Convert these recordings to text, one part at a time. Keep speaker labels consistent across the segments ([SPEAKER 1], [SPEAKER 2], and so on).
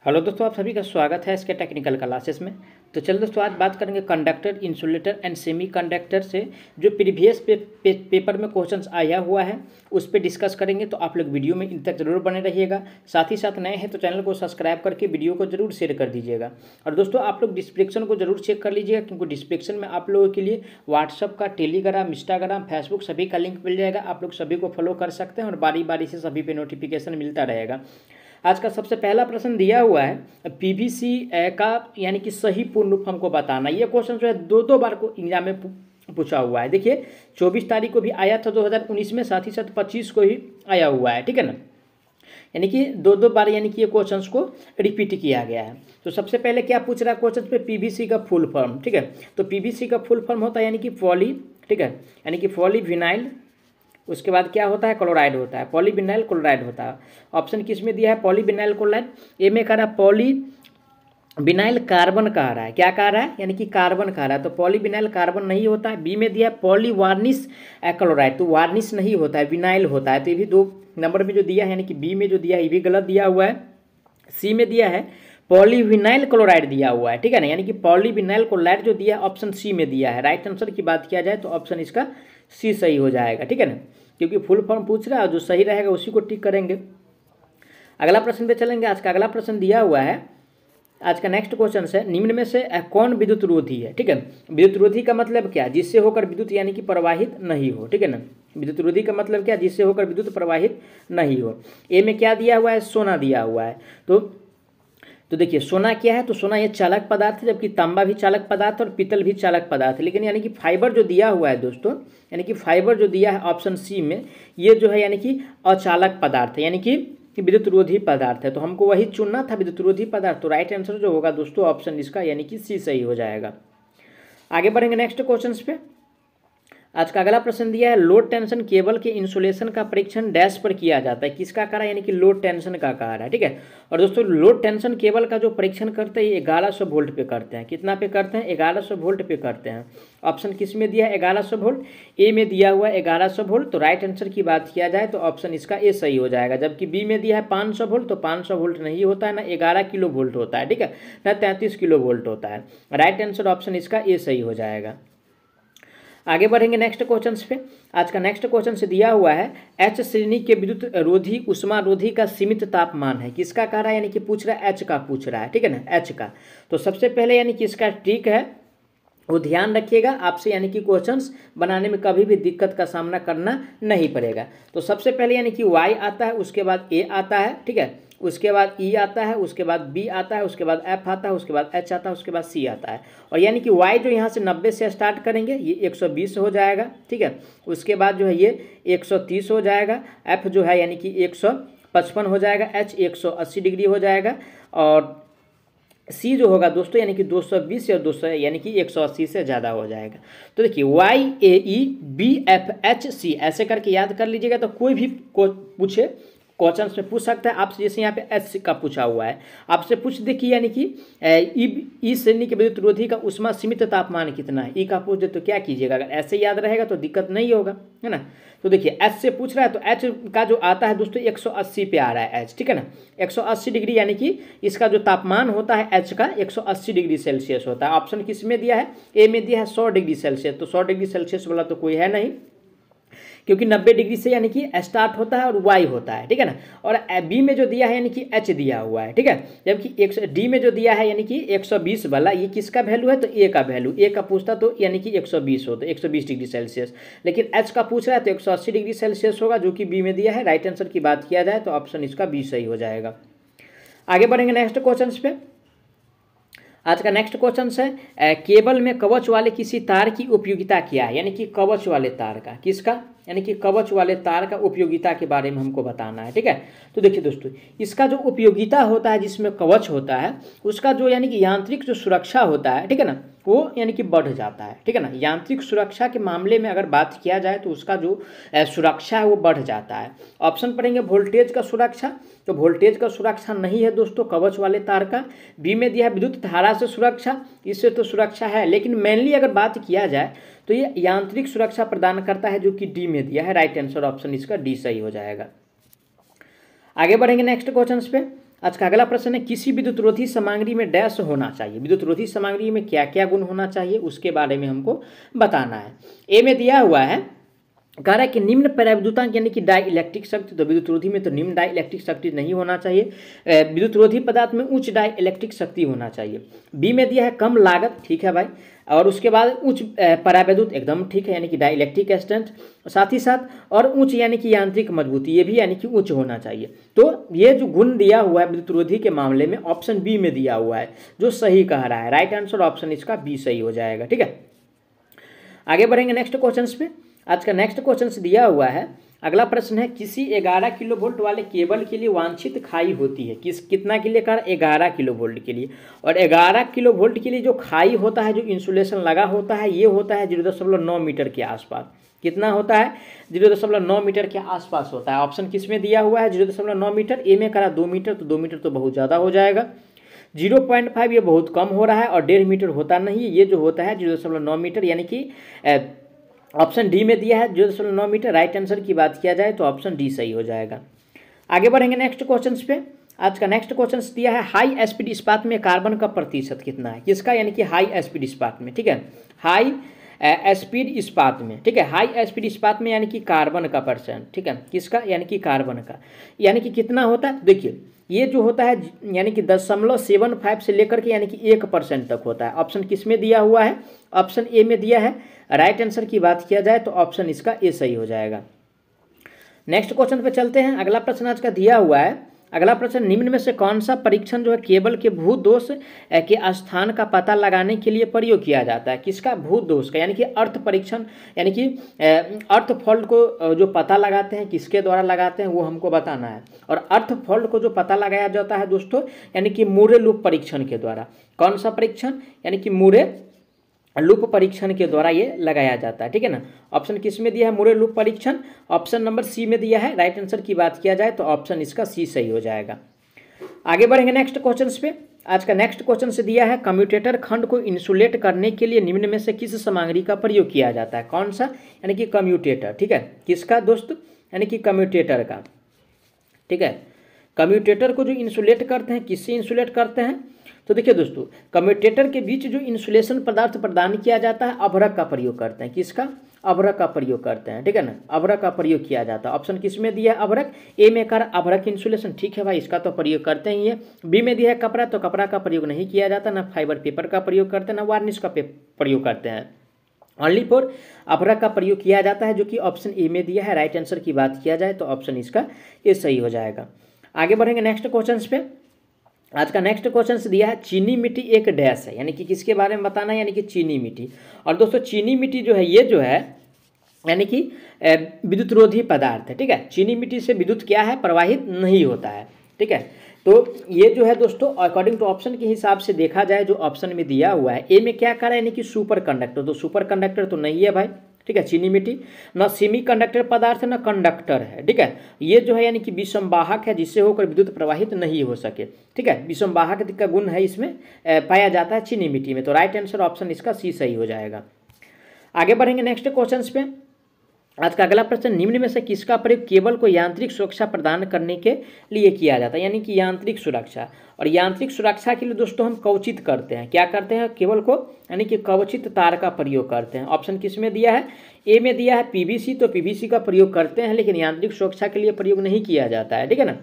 [SPEAKER 1] Hello दोस्तों, आप सभी का स्वागत है इसके टेक्निकल क्लासेस में। तो चलिए दोस्तों, आज बात करेंगे conductor, insulator and semi conductor से जो प्रीवियस पेपर में क्वेश्चंस आया हुआ है उस पर डिस्कस करेंगे। तो आप लोग वीडियो में इन तक जरूर बने रहिएगा। साथ ही साथ नए हैं तो चैनल को सब्सक्राइब करके वीडियो को जरूर शेयर कर दीजिएगा। और दोस्तों, आप लोग डिस्क्रिप्शन को जरूर चेक कर लीजिएगा, क्योंकि डिस्क्रिप्शन में आप लोगों के लिए व्हाट्सअप का, टेलीग्राम, इंस्टाग्राम, फेसबुक सभी का लिंक मिल जाएगा। आप लोग सभी को फॉलो कर सकते हैं और बारी बारी से सभी पे नोटिफिकेशन मिलता रहेगा। आज का सबसे पहला प्रश्न दिया हुआ है पीवीसी का यानी कि सही पूर्ण रूप हमको बताना। ये क्वेश्चन जो है दो बार को एग्जाम में पूछा हुआ है। देखिए 24 तारीख को भी आया था 2019 में, साथ ही साथ 25 को ही आया हुआ है, ठीक है ना। यानी कि दो बार यानी कि ये क्वेश्चंस को रिपीट किया गया है। तो सबसे पहले क्या पूछ रहा है क्वेश्चन पे, पीवीसी का फुल फॉर्म, ठीक है। तो पीवीसी का फुल फॉर्म होता है यानी कि पॉली, ठीक है, यानी कि पॉलीविनाइल, उसके बाद क्या होता है, क्लोराइड होता है, पॉलीविनाइल क्लोराइड होता है। ऑप्शन किस में दिया है, पॉलीविनाइल क्लोराइड। ए में कह रहा है पॉलीविनाइल कार्बन कह रहा है, क्या कह रहा है, यानी कि कार्बन कह रहा है, तो पॉलीविनाइल कार्बन नहीं होता है। बी में दिया है पॉलीवार्निश क्लोराइड, तो वार्निश नहीं होता है, विनाइल होता है। तो ये भी 2 नंबर में जो दिया है यानी कि बी में जो दिया है ये भी गलत दिया हुआ है। सी में दिया है पॉलीविनाइल क्लोराइड दिया हुआ है, ठीक है ना, यानी कि पॉलीविनाइल क्लोराइड जो दिया है ऑप्शन सी में दिया है। राइट आंसर की बात किया जाए तो ऑप्शन इसका सी सही हो जाएगा, ठीक है ना, क्योंकि फुल फॉर्म पूछ रहा है, जो सही रहेगा उसी को टिक करेंगे। अगला प्रश्न पे चलेंगे। आज का अगला प्रश्न दिया हुआ है, आज का नेक्स्ट क्वेश्चन है, निम्न में से कौन विद्युत रोधी है, ठीक है। विद्युत रोधी का मतलब क्या, जिससे होकर विद्युत यानी कि प्रवाहित नहीं हो, ठीक है ना। विद्युत रोधी का मतलब क्या, जिससे होकर विद्युत प्रवाहित नहीं हो। ए में क्या दिया हुआ है, सोना दिया हुआ है। तो देखिए सोना क्या है, तो सोना ये चालक पदार्थ है, जबकि तांबा भी चालक पदार्थ और पीतल भी चालक पदार्थ है। लेकिन यानी कि फाइबर जो दिया हुआ है दोस्तों, यानी कि फाइबर जो दिया है ऑप्शन सी में, ये जो है यानी कि अचालक पदार्थ है, यानी कि विद्युत रोधी पदार्थ है। तो हमको वही चुनना था, विद्युत रोधी पदार्थ। तो राइट आंसर जो होगा दोस्तों ऑप्शन इसका यानी कि सी सही हो जाएगा। आगे बढ़ेंगे नेक्स्ट क्वेश्चन पे। आज का अगला प्रश्न दिया है, लो टेंशन केबल के इंसुलेशन का परीक्षण डैश पर किया जाता है, किसका कहा है, यानी कि लो टेंशन का कहा है, ठीक है। और दोस्तों लो टेंशन केबल का जो परीक्षण करते हैं 1100 वोल्ट पे करते हैं। कितना पे करते हैं, 1100 वोल्ट पे करते हैं। ऑप्शन किस में दिया है, 1100 वोल्ट। ए में दिया हुआ है 1100 वोल्ट। तो राइट आंसर की बात किया जाए तो ऑप्शन इसका ए सही हो जाएगा। जबकि बी में दिया है 500 वोल्ट, तो 500 वोल्ट नहीं होता है, ना 11 किलो वोल्ट होता है, ठीक है, ना 33 किलो वोल्ट होता है। राइट आंसर ऑप्शन इसका ए सही हो जाएगा। आगे बढ़ेंगे नेक्स्ट क्वेश्चन पे। आज का नेक्स्ट क्वेश्चन से दिया हुआ है, एच श्रेणी के विद्युत रोधी उष्मा रोधी का सीमित तापमान है, किसका कह रहा है, यानी कि पूछ रहा है एच का पूछ रहा है, ठीक है ना, एच का। तो सबसे पहले यानी कि इसका ट्रिक है वो ध्यान रखिएगा, आपसे यानी कि क्वेश्चंस बनाने में कभी भी दिक्कत का सामना करना नहीं पड़ेगा। तो सबसे पहले यानी कि वाई आता है, उसके बाद ए आता है, ठीक है, उसके बाद ई आता है, उसके बाद बी आता है, उसके बाद एफ आता है, उसके बाद एच आता है, उसके बाद सी आता है। और यानी कि वाई जो यहाँ से 90 से स्टार्ट करेंगे ये 120 हो जाएगा, ठीक है। उसके बाद जो है ये 130 हो जाएगा, एफ जो है यानी कि 155 हो जाएगा, एच 180 डिग्री हो जाएगा, और सी जो होगा दोस्तों यानी कि 220 या 200 यानी कि 180 से ज़्यादा हो जाएगा। तो देखिए Y A E B F H C ऐसे करके याद कर लीजिएगा। तो कोई भी पूछे क्वेश्चन में पूछ सकता है आपसे, जैसे यहाँ पे एच का पूछा हुआ है, आपसे पूछ देखिए यानी कि ई श्रेणी के विद्युत रोधी का उष्मा सीमित तापमान कितना है, ई का पूछ दे तो क्या कीजिएगा। अगर ऐसे याद रहेगा तो दिक्कत नहीं होगा, है ना। तो देखिए एच से पूछ रहा है, तो एच का जो आता है दोस्तों 180 पे आ रहा है एच, ठीक है ना, 180 डिग्री, यानी कि इसका जो तापमान होता है एच का 180 डिग्री सेल्सियस होता है। ऑप्शन किस में दिया है, ए में दिया है 100 डिग्री सेल्सियस। तो 100 डिग्री सेल्सियस वाला तो कोई है नहीं, क्योंकि 90 डिग्री से यानी कि स्टार्ट होता है और वाई होता है, ठीक है ना। और बी में जो दिया है यानी कि एच दिया हुआ है, ठीक है। जबकि डी में जो दिया है यानी कि 120 वाला, ये किसका वैल्यू है, तो ए का वैल्यू, ए का पूछता तो यानी कि 120 होता, 120 डिग्री सेल्सियस। लेकिन एच का पूछ रहा है तो 180 डिग्री सेल्सियस होगा, जो कि बी में दिया है। राइट आंसर की बात किया जाए तो ऑप्शन इसका बी सही हो जाएगा। आगे बढ़ेंगे नेक्स्ट क्वेश्चन पे। आज का नेक्स्ट क्वेश्चन है, केबल में कवच वाले किसी तार की उपयोगिता क्या है, यानी कि कवच वाले तार का, किसका, यानी कि कवच वाले तार का उपयोगिता के बारे में हमको बताना है, ठीक है। तो देखिए दोस्तों इसका जो उपयोगिता होता है, जिसमें कवच होता है, उसका जो यानी कि यांत्रिक जो सुरक्षा होता है, ठीक है ना, वो यानी कि बढ़ जाता है, ठीक है ना। यांत्रिक सुरक्षा के मामले में अगर बात किया जाए तो उसका जो सुरक्षा है वो बढ़ जाता है। ऑप्शन पढ़ेंगे वोल्टेज का सुरक्षा, तो वोल्टेज का सुरक्षा नहीं है दोस्तों कवच वाले तार का। बी में दिया है विद्युत धारा से सुरक्षा, इससे तो सुरक्षा है, लेकिन मेनली अगर बात किया जाए तो ये यांत्रिक सुरक्षा प्रदान करता है, जो कि डी में दिया है। राइट आंसर ऑप्शन इसका डी सही हो जाएगा। आगे बढ़ेंगे नेक्स्ट क्वेश्चन पे। आज का अगला प्रश्न है किसी विद्युत रोधी सामग्री में डैश होना चाहिए। विद्युत रोधी सामग्री में क्या क्या गुण होना चाहिए उसके बारे में हमको बताना है। ए में दिया हुआ है, कह रहा है कि निम्न पराविद्युतांक यानी कि डाई इलेक्ट्रिक शक्ति, तो विद्युत रोधी में तो निम्न डाई इलेक्ट्रिक शक्ति नहीं होना चाहिए। विद्युत रोधी पदार्थ में उच्च डाई इलेक्ट्रिक शक्ति होना चाहिए। बी में दिया है कम लागत, ठीक है भाई, और उसके बाद उच्च परावैद्युत, एकदम ठीक है, यानी कि डाई इलेक्ट्रिक स्ट्रेंथ, साथ ही साथ और उच्च यानी कि यांत्रिक मजबूती, ये भी यानी कि उच्च होना चाहिए। तो ये जो गुण दिया हुआ है विद्युत रोधी के मामले में ऑप्शन बी में दिया हुआ है, जो सही कह रहा है। राइट आंसर ऑप्शन इसका बी सही हो जाएगा। ठीक है, आगे बढ़ेंगे नेक्स्ट क्वेश्चन पे। आज का नेक्स्ट क्वेश्चन दिया हुआ है, अगला प्रश्न है किसी 11 किलो वोल्ट वाले केबल के लिए वांछित खाई होती है। कितना के लिए कर 11 किलो वोल्ट के लिए, और 11 किलो वोल्ट के लिए जो खाई होता है, जो इंसुलेशन लगा होता है, ये होता है 0.9 मीटर के आसपास। कितना होता है? 0.9 मीटर के आसपास होता है। ऑप्शन किस में दिया हुआ है? 0.9 मीटर। ए में करा 2 मीटर, तो 2 मीटर तो बहुत ज़्यादा हो जाएगा। 0.5 ये बहुत कम हो रहा है, और 1.5 मीटर होता नहीं, ये जो होता है 0.9 मीटर, यानी कि ऑप्शन डी में दिया है 0.9 मीटर। राइट आंसर की बात किया जाए तो ऑप्शन डी सही हो जाएगा। आगे बढ़ेंगे नेक्स्ट क्वेश्चन पे। आज का नेक्स्ट क्वेश्चन दिया है हाई स्पीड इस्पात में कार्बन का प्रतिशत कितना है। किसका? यानी कि हाई स्पीड इस्पात में। ठीक है, हाई स्पीड इस्पात में। ठीक है, हाई स्पीड इस्पात में यानी कि कार्बन का परसेंट। ठीक है, किसका? यानी कि कार्बन का। यानी कि कितना होता है? देखिए ये जो होता है यानी कि 0.75 से लेकर के यानी कि 1% तक होता है। ऑप्शन किस में दिया हुआ है? ऑप्शन ए में दिया है। राइट आंसर की बात किया जाए तो ऑप्शन इसका ए सही हो जाएगा। नेक्स्ट क्वेश्चन पे चलते हैं। अगला प्रश्न आज का दिया हुआ है, अगला प्रश्न निम्न में से कौन सा परीक्षण जो है केबल के भू दोष के स्थान का पता लगाने के लिए प्रयोग किया जाता है। किसका? भू दोष का, यानी कि अर्थ परीक्षण, यानी कि अर्थ फॉल्ट को जो पता लगाते हैं किसके द्वारा लगाते हैं वो हमको बताना है। और अर्थ फॉल्ट को जो पता लगाया जाता है दोस्तों, यानी कि मूरे लूप परीक्षण के द्वारा। कौन सा परीक्षण? यानी कि मूरे लूप परीक्षण के द्वारा ये लगाया जाता है। ठीक है ना, ऑप्शन किस में दिया है? मूरे लूप परीक्षण। ऑप्शन नंबर सी में दिया है। राइट आंसर की बात किया जाए तो ऑप्शन इसका सी सही हो जाएगा। आगे बढ़ेंगे नेक्स्ट क्वेश्चन पे। आज का नेक्स्ट क्वेश्चन से दिया है कम्यूटेटर खंड को इंसुलेट करने के लिए निम्न में से किस सामग्री का प्रयोग किया जाता है। कौन सा? यानी कि कम्यूटेटर। ठीक है, किसका दोस्त? यानी कि कम्यूटेटर का। ठीक है, कम्यूटेटर को जो इंसुलेट करते हैं, किससे इंसुलेट करते हैं? तो देखिए दोस्तों, कम्यूटेटर के बीच जो इंसुलेशन पदार्थ प्रदान किया जाता है, अभ्रक का प्रयोग करते हैं। किसका? अभ्रक का प्रयोग करते हैं। ठीक है ना, अभ्रक का प्रयोग किया जाता है। ऑप्शन किस में दिया है? अभ्रक। ए में कर अभ्रक इंसुलेशन। ठीक है भाई, इसका तो प्रयोग करते ही है। बी में दिया है कपड़ा, तो कपड़ा का प्रयोग नहीं किया जाता, ना फाइबर पेपर का प्रयोग करते हैं, ना वार्निश का प्रयोग करते हैं। ओनली फॉर अभ्रक का प्रयोग किया जाता है, जो कि ऑप्शन ए में दिया है। राइट आंसर की बात किया जाए तो ऑप्शन इसका ए सही हो जाएगा। आगे बढ़ेंगे नेक्स्ट क्वेश्चन पे। आज का नेक्स्ट क्वेश्चन से दिया है चीनी मिट्टी एक डैश है, यानी कि किसके बारे में बताना है? यानी कि चीनी मिट्टी। और दोस्तों चीनी मिट्टी जो है, ये जो है यानी कि विद्युत रोधी पदार्थ है। ठीक है, चीनी मिट्टी से विद्युत क्या है? प्रवाहित नहीं होता है। ठीक है, तो ये जो है दोस्तों अकॉर्डिंग टू ऑप्शन के हिसाब से देखा जाए, जो ऑप्शन में दिया हुआ है ए में क्या करा है? यानी कि सुपर कंडक्टर। तो सुपर कंडक्टर तो नहीं है भाई। ठीक है, चीनी मिट्टी न सेमी कंडक्टर पदार्थ है, न कंडक्टर है। ठीक है, ये जो है यानी कि विषमवाहक है, जिससे होकर विद्युत प्रवाहित नहीं हो सके। ठीक है, विषमवाहक का गुण है इसमें पाया जाता है चीनी मिट्टी में। तो राइट आंसर ऑप्शन इसका सी सही हो जाएगा। आगे बढ़ेंगे नेक्स्ट क्वेश्चन पे। आज का अगला प्रश्न निम्न में से किसका प्रयोग केबल को यांत्रिक सुरक्षा प्रदान करने के लिए किया जाता है? यानी कि यांत्रिक सुरक्षा। और यांत्रिक सुरक्षा के लिए दोस्तों हम कवचित करते हैं। क्या करते हैं? केबल को यानी कि कवचित तार का प्रयोग करते हैं। ऑप्शन किस में दिया है? ए में दिया है पीवीसी। तो पीवीसी का प्रयोग करते हैं, लेकिन यांत्रिक सुरक्षा के लिए प्रयोग नहीं किया जाता है। ठीक है ना,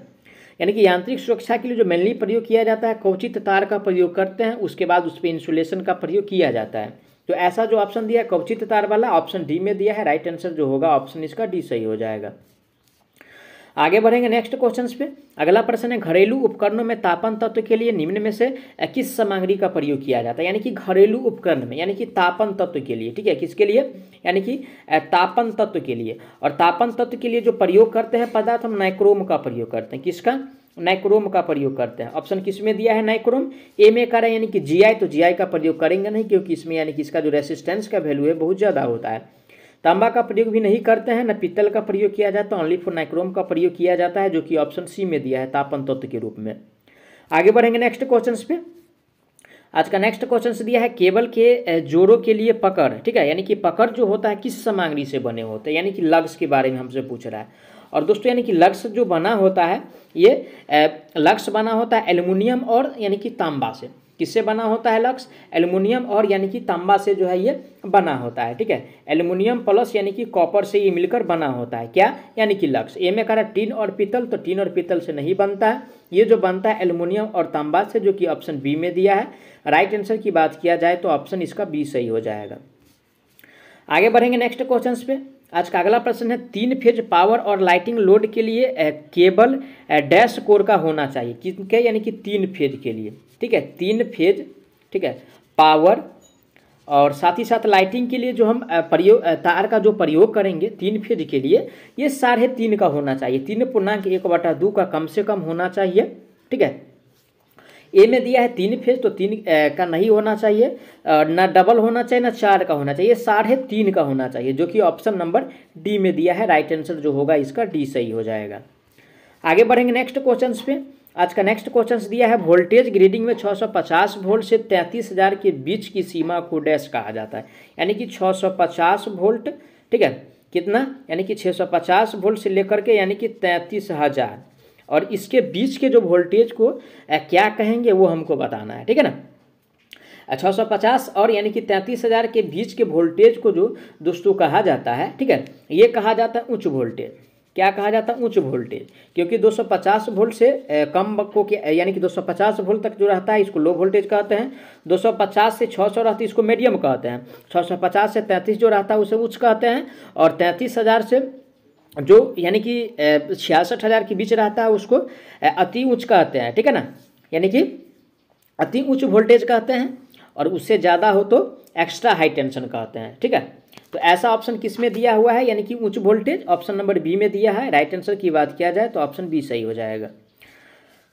[SPEAKER 1] यानी कि यांत्रिक सुरक्षा के लिए जो मेनली प्रयोग किया जाता है कवचित तार का प्रयोग करते हैं, उसके बाद उस पर इंसुलेशन का प्रयोग किया जाता है। तो ऐसा जो ऑप्शन दिया है कवचित तार वाला, ऑप्शन डी में दिया है। राइट आंसर जो होगा ऑप्शन इसका डी सही हो जाएगा। आगे बढ़ेंगे नेक्स्ट क्वेश्चन पे। अगला प्रश्न है घरेलू उपकरणों में तापन तत्व के लिए निम्न में से किस सामग्री का प्रयोग किया जाता है? यानी कि घरेलू उपकरण में, यानी कि तापन तत्व के लिए। ठीक है, किसके लिए? यानी कि तापन तत्व के लिए। और तापन तत्व के लिए जो प्रयोग करते हैं पदार्थ, हम नाइक्रोम का प्रयोग करते हैं। किसका? नाइक्रोम का प्रयोग करते हैं। ऑप्शन किस में दिया है? नाइक्रोम। ए में करें यानी कि जीआई। तो जीआई का प्रयोग करेंगे नहीं, क्योंकि इसमें यानी कि इसका जो रेसिस्टेंस का वैल्यू है बहुत ज़्यादा होता है। तांबा का प्रयोग भी नहीं करते हैं, न पीतल का प्रयोग किया जाता है। ओनली फॉर नाइक्रोम का प्रयोग किया जाता है, जो कि ऑप्शन सी में दिया है तापन तत्व के रूप में। आगे बढ़ेंगे नेक्स्ट क्वेश्चन पे। आज का नेक्स्ट क्वेश्चन से दिया है केबल के जोड़ों के लिए पकड़। ठीक है, यानी कि पकड़ जो होता है किस सामग्री से बने होते हैं? यानी कि लग्स के बारे में हमसे पूछ रहा है। और दोस्तों यानी कि लक्स जो बना होता है ये लक्स बना होता है एल्युमिनियम और यानी कि तांबा से। किससे बना होता है लक्स? एल्युमिनियम और यानी कि तांबा से जो है ये बना होता है, ठीक है। एल्युमिनियम प्लस यानी कि कॉपर से ये मिलकर बना होता है, क्या? यानी कि लक्स। ए में कह रहा है टीन और पीतल, तो टीन और पीतल से नहीं बनता है, ये जो बनता है एल्युमिनियम और तांबा से, जो कि ऑप्शन बी में दिया है। राइट आंसर की बात किया जाए तो ऑप्शन इसका बी सही हो जाएगा। आगे बढ़ेंगे नेक्स्ट क्वेश्चन पे। आज का अगला प्रश्न है 3 फेज पावर और लाइटिंग लोड के लिए केबल डैश कोर का होना चाहिए, किनके? यानी कि 3 फेज के लिए, ठीक है। 3 फेज, ठीक है, पावर और साथ ही साथ लाइटिंग के लिए जो हम तार का जो प्रयोग करेंगे 3 फेज के लिए, ये 3.5 का होना चाहिए, 3.1/2 का कम से कम होना चाहिए, ठीक है। ए में दिया है 3 फेज, तो 3 का नहीं होना चाहिए, ना डबल होना चाहिए, ना 4 का होना चाहिए, 3.5 का होना चाहिए, जो कि ऑप्शन नंबर डी में दिया है। राइट आंसर जो होगा इसका डी सही हो जाएगा। आगे बढ़ेंगे नेक्स्ट क्वेश्चन पे। आज का नेक्स्ट क्वेश्चन दिया है वोल्टेज ग्रेडिंग में 650 वोल्ट से 33,000 के बीच की सीमा को डैश कहा जाता है, यानी कि 650 वोल्ट, ठीक है, कितना? यानी कि 650 वोल्ट से लेकर के यानी कि 33,000 और इसके बीच के जो वोल्टेज को क्या कहेंगे वो हमको बताना है, ठीक है ना। 650 और यानी कि 33,000 के बीच के वोल्टेज को जो दोस्तों कहा जाता है, ठीक है, ये कहा जाता है उच्च वोल्टेज। क्या कहा जाता है? उच्च वोल्टेज, क्योंकि 250 वोल्ट से कम को यानी कि 250 वोल्ट तक जो रहता है इसको लो वोल्टेज कहते हैं, 250 से 600 रहती है इसको मीडियम कहते हैं, 650 से 33 जो रहता है उसे उच्च कहते हैं, और 33,000 से जो यानी कि 66,000 के बीच रहता है उसको अति उच्च कहते हैं, ठीक है ना, यानी कि अति उच्च वोल्टेज कहते हैं, और उससे ज़्यादा हो तो एक्स्ट्रा हाई टेंशन कहते हैं, ठीक है। तो ऐसा ऑप्शन किस में दिया हुआ है? यानी कि उच्च वोल्टेज, ऑप्शन नंबर बी में दिया है। राइट आंसर की बात किया जाए तो ऑप्शन बी सही हो जाएगा।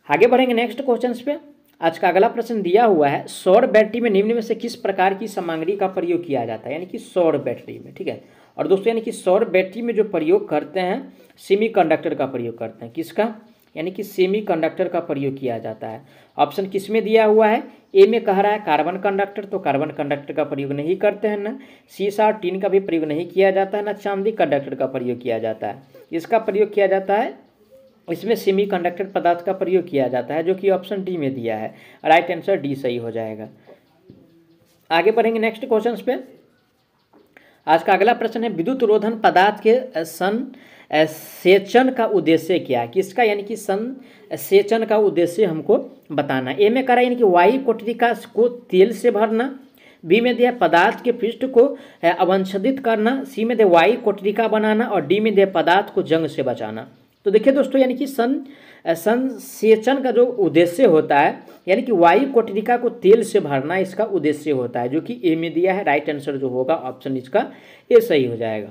[SPEAKER 1] आगे बढ़ेंगे नेक्स्ट क्वेश्चन पे। आज का अगला प्रश्न दिया हुआ है सौर बैटरी में निम्न में से किस प्रकार की सामग्री का प्रयोग किया जाता है, यानी कि सौर बैटरी में, ठीक है। और दोस्तों यानी कि सौर बैटरी में जो प्रयोग करते हैं सेमीकंडक्टर का प्रयोग करते हैं, किसका? यानी कि सेमीकंडक्टर का प्रयोग किया जाता है। ऑप्शन किस में दिया हुआ है? ए में कह रहा है कार्बन कंडक्टर, तो कार्बन कंडक्टर का प्रयोग नहीं करते हैं, ना सीसा और टीन का भी प्रयोग नहीं किया जाता है, ना चांदी कंडक्टर का प्रयोग किया जाता है। इसका प्रयोग किया जाता है, इसमें सेमीकंडक्टर पदार्थ का प्रयोग किया जाता है, जो कि ऑप्शन डी में दिया है। राइट आंसर डी सही हो जाएगा। आगे बढ़ेंगे नेक्स्ट क्वेश्चन पे। आज का अगला प्रश्न है विद्युत रोधन पदार्थ के सेचन का उद्देश्य क्या है, किसका? यानी कि सेचन का उद्देश्य हमको बताना। ए में कह रहा है यानी कि वायु कोठरिका को तेल से भरना, बी में दिया पदार्थ के पृष्ठ को अवंछित करना, सी में दिया वायु कोठरिका बनाना, और डी में दिया पदार्थ को जंग से बचाना। तो देखिए दोस्तों यानी कि संसेचन का जो उद्देश्य होता है यानी कि वायु कोठरिका को तेल से भरना इसका उद्देश्य होता है, जो कि ए में दिया है। राइट आंसर जो होगा ऑप्शन इसका ए सही हो जाएगा।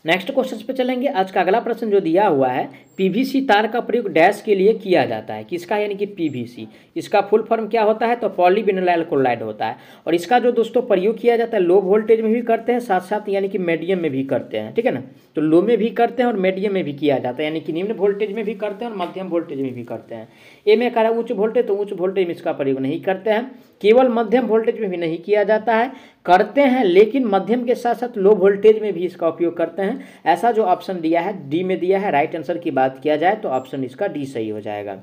[SPEAKER 1] नेक्स्ट क्वेश्चन पे चलेंगे। आज का अगला प्रश्न जो दिया हुआ है पीवीसी तार का प्रयोग डैश के लिए किया जाता है, किसका? यानी कि पीवीसी। इसका फुल फॉर्म क्या होता है? तो पॉलीविनाइल क्लोराइड होता है, और इसका जो दोस्तों प्रयोग किया जाता है लो वोल्टेज में भी करते हैं, साथ साथ यानी कि मीडियम में भी करते हैं, ठीक है ना। तो लो में भी करते हैं और मीडियम में भी किया जाता है, यानी कि निम्न वोल्टेज में भी करते हैं और मध्यम वोल्टेज में भी करते हैं। ए में कह रहा है उच्च वोल्टेज, तो उच्च वोल्टेज में इसका प्रयोग नहीं करते हैं, केवल मध्यम वोल्टेज में भी नहीं किया जाता है, करते हैं लेकिन मध्यम के साथ साथ लो वोल्टेज में भी इसका उपयोग करते हैं। ऐसा जो ऑप्शन दिया है डी में दिया है। राइट आंसर की बात किया जाए तो ऑप्शन इसका डी सही हो जाएगा।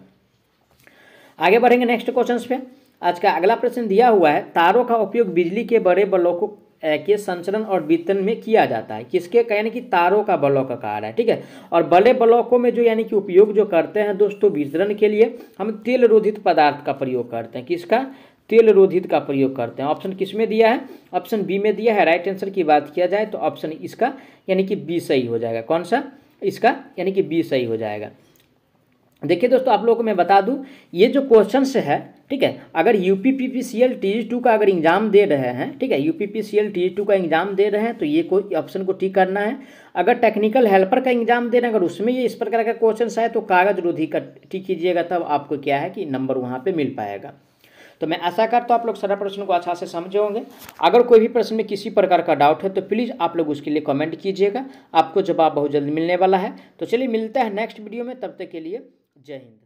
[SPEAKER 1] आगे बढ़ेंगे नेक्स्ट क्वेश्चन पे। आज का अगला प्रश्न दिया हुआ है तारों का उपयोग बिजली के बड़े ब्लॉकों के संचरण और वितरण में किया जाता है, किसके? यानी कि तारों का ब्लॉक आकार है, ठीक है। और बड़े ब्लॉकों में जो यानी कि उपयोग जो करते हैं दोस्तों वितरण के लिए हम तेल रोधित पदार्थ का प्रयोग करते हैं, किसका? तेल रोधित का प्रयोग करते हैं। ऑप्शन किस में दिया है? ऑप्शन बी में दिया है। राइट आंसर की बात किया जाए तो ऑप्शन इसका यानी कि बी सही हो जाएगा। कौन सा? इसका यानी कि बी सही हो जाएगा। देखिए दोस्तों आप लोगों को मैं बता दूं ये जो क्वेश्चन है, ठीक है, अगर यूपीपीसीएल TE2 का अगर एग्जाम दे रहे हैं, ठीक है, यूपीपीसीएल TE2 का एग्जाम दे रहे हैं तो ये कोई ऑप्शन को टिक करना है। अगर टेक्निकल हेल्पर का एग्जाम दे रहे हैं अगर उसमें ये इस प्रकार का क्वेश्चन आए तो कागज रोधी का टिक कीजिएगा, तब आपको क्या है कि नंबर वहाँ पर मिल पाएगा। तो मैं आशा करता हूँ आप लोग सारा प्रश्न को अच्छा से समझे होंगे। अगर कोई भी प्रश्न में किसी प्रकार का डाउट है तो प्लीज़ आप लोग उसके लिए कमेंट कीजिएगा, आपको जवाब बहुत जल्दी मिलने वाला है। तो चलिए मिलता है नेक्स्ट वीडियो में, तब तक के लिए जय हिंद।